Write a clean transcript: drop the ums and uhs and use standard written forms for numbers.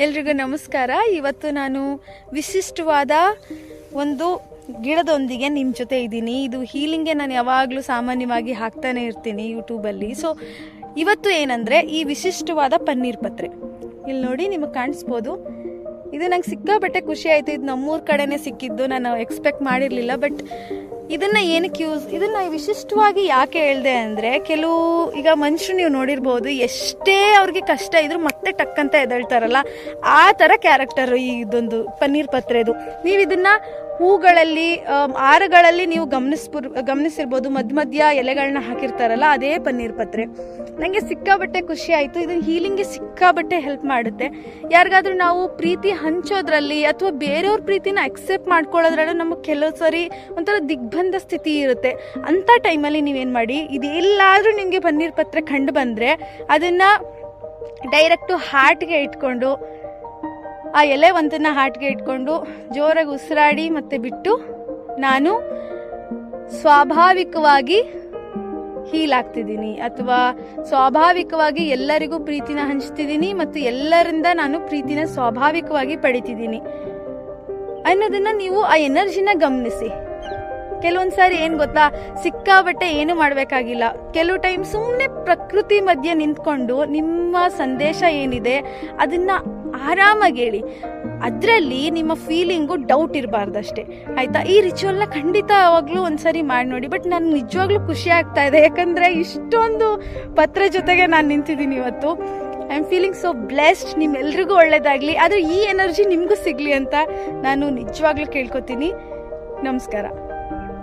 ಎಲ್ರಿಗೂ ನಮಸ್ಕಾರ. ಇವತ್ತು ನಾನು ವಿಶಿಷ್ಟವಾದ ಒಂದು ಗಿಡದೊಂದಿಗೆ ನಿಮ್ಮ ಜೊತೆ ಇದ್ದೀನಿ. ಇದು ಹೀಲಿಂಗ್ಗೆ ನಾನು ಯಾವಾಗಲೂ ಸಾಮಾನ್ಯವಾಗಿ ಹಾಕ್ತಾನೆ ಇರ್ತೀನಿ ಯೂಟ್ಯೂಬಲ್ಲಿ. ಸೊ ಇವತ್ತು ಏನಂದರೆ ಈ ವಿಶಿಷ್ಟವಾದ ಪನ್ನೀರ್ ಪತ್ರೆ ಇಲ್ಲಿ ನೋಡಿ, ನಿಮಗೆ ಕಾಣಿಸ್ಬೋದು. ಇದು ನಂಗೆ ಸಿಕ್ಕಾಪಟ್ಟೆ ಖುಷಿ ಆಯಿತು. ಇದು ನಮ್ಮೂರ ಕಡೆನೇ ಸಿಕ್ಕಿದ್ದು, ನಾನು ಎಕ್ಸ್ಪೆಕ್ಟ್ ಮಾಡಿರಲಿಲ್ಲ. ಬಟ್ ಇದನ್ನು ಏನಕ್ಕೆ ಇದನ್ನು ವಿಶಿಷ್ಟವಾಗಿ ಯಾಕೆ ಹೇಳಿದೆ ಅಂದರೆ, ಕೆಲವು ಈಗ ಮನುಷ್ಯರು ನೀವು ನೋಡಿರ್ಬೋದು, ಎಷ್ಟೇ ಅವ್ರಿಗೆ ಕಷ್ಟ ಇದ್ರೂ ಮತ್ತೆ ಟಕ್ಕಂತ ಎದ್ದೇಳ್ತಾರಲ್ಲ, ಆ ಥರ ಕ್ಯಾರೆಕ್ಟರು ಇದೊಂದು ಪನ್ನೀರ್ ಪತ್ರೆದು. ನೀವು ಇದನ್ನು ಹೂಗಳಲ್ಲಿ, ಹಾರಗಳಲ್ಲಿ ನೀವು ಗಮನಿಸಿರ್ಬೋದು, ಮಧ್ಯ ಎಲೆಗಳನ್ನ ಹಾಕಿರ್ತಾರಲ್ಲ, ಅದೇ ಪನ್ನೀರ್ ಪತ್ರೆ. ನನಗೆ ಸಿಕ್ಕಾಬಟ್ಟೆ ಖುಷಿ ಆಯಿತು. ಇದು ಹೀಲಿಂಗ್ಗೆ ಸಿಕ್ಕಾಬಟ್ಟೆ ಹೆಲ್ಪ್ ಮಾಡುತ್ತೆ. ಯಾರಿಗಾದ್ರೂ ನಾವು ಪ್ರೀತಿ ಹಂಚೋದ್ರಲ್ಲಿ ಅಥವಾ ಬೇರೆಯವ್ರ ಪ್ರೀತಿನ ಅಕ್ಸೆಪ್ಟ್ ಮಾಡ್ಕೊಳ್ಳೋದ್ರಲ್ಲೂ ನಮಗೆ ಕೆಲವು ಸರಿ ಒಂಥರ ದಿಗ್ಬಂಧ ಸ್ಥಿತಿ ಇರುತ್ತೆ. ಅಂಥ ಟೈಮಲ್ಲಿ ನೀವೇನು ಮಾಡಿ, ಇದೆಲ್ಲಾದರೂ ನಿಮಗೆ ಪನ್ನೀರ್ ಪತ್ರೆ ಕಂಡು ಬಂದರೆ ಅದನ್ನು ಡೈರೆಕ್ಟು ಹಾರ್ಟ್ಗೆ ಇಟ್ಕೊಂಡು, ಆ ಎಲೆ ಒಂದನ್ನು ಹಾರ್ಟ್ಗೆ ಇಟ್ಕೊಂಡು ಜೋರಾಗಿ ಉಸಿರಾಡಿ ಮತ್ತೆ ಬಿಟ್ಟು, ನಾನು ಸ್ವಾಭಾವಿಕವಾಗಿ ಹೀಲ್ ಆಗ್ತಿದ್ದೀನಿ ಅಥವಾ ಸ್ವಾಭಾವಿಕವಾಗಿ ಎಲ್ಲರಿಗೂ ಪ್ರೀತಿನ ಹಂಚ್ತಿದ್ದೀನಿ ಮತ್ತು ಎಲ್ಲರಿಂದ ನಾನು ಪ್ರೀತಿನ ಸ್ವಾಭಾವಿಕವಾಗಿ ಪಡಿತಿದ್ದೀನಿ ಅನ್ನೋದನ್ನ ನೀವು ಆ ಎನರ್ಜಿನ ಗಮನಿಸಿ. ಕೆಲವೊಂದ್ಸಾರಿ ಏನು ಗೊತ್ತಾ, ಸಿಕ್ಕಾಬಟ್ಟೆ ಏನು ಮಾಡಬೇಕಾಗಿಲ್ಲ. ಕೆಲವು ಟೈಮ್ ಸುಮ್ಮನೆ ಪ್ರಕೃತಿ ಮಧ್ಯೆ ನಿಂತ್ಕೊಂಡು ನಿಮ್ಮ ಸಂದೇಶ ಏನಿದೆ ಅದನ್ನು ಆರಾಮಾಗಿ ಹೇಳಿ. ಅದರಲ್ಲಿ ನಿಮ್ಮ ಫೀಲಿಂಗು ಡೌಟ್ ಇರಬಾರ್ದಷ್ಟೇ, ಆಯಿತಾ? ಈ ರಿಚುವಲ್ನ ಖಂಡಿತವಾಗ್ಲೂ ಒಂದ್ಸರಿ ಮಾಡಿ ನೋಡಿ. ಬಟ್ ನಾನು ನಿಜವಾಗ್ಲೂ ಖುಷಿ ಆಗ್ತಾ ಇದೆ, ಯಾಕಂದರೆ ಇಷ್ಟೊಂದು ಪತ್ರ ಜೊತೆಗೆ ನಾನು ನಿಂತಿದ್ದೀನಿ ಇವತ್ತು. I am feeling so blessed. ನಿಮ್ಮೆಲ್ರಿಗೂ ಒಳ್ಳೇದಾಗಲಿ, ಆದರೆ ಈ ಎನರ್ಜಿ ನಿಮಗೂ ಸಿಗಲಿ ಅಂತ ನಾನು ನಿಜವಾಗ್ಲೂ ಕೇಳ್ಕೊತೀನಿ. ನಮಸ್ಕಾರ.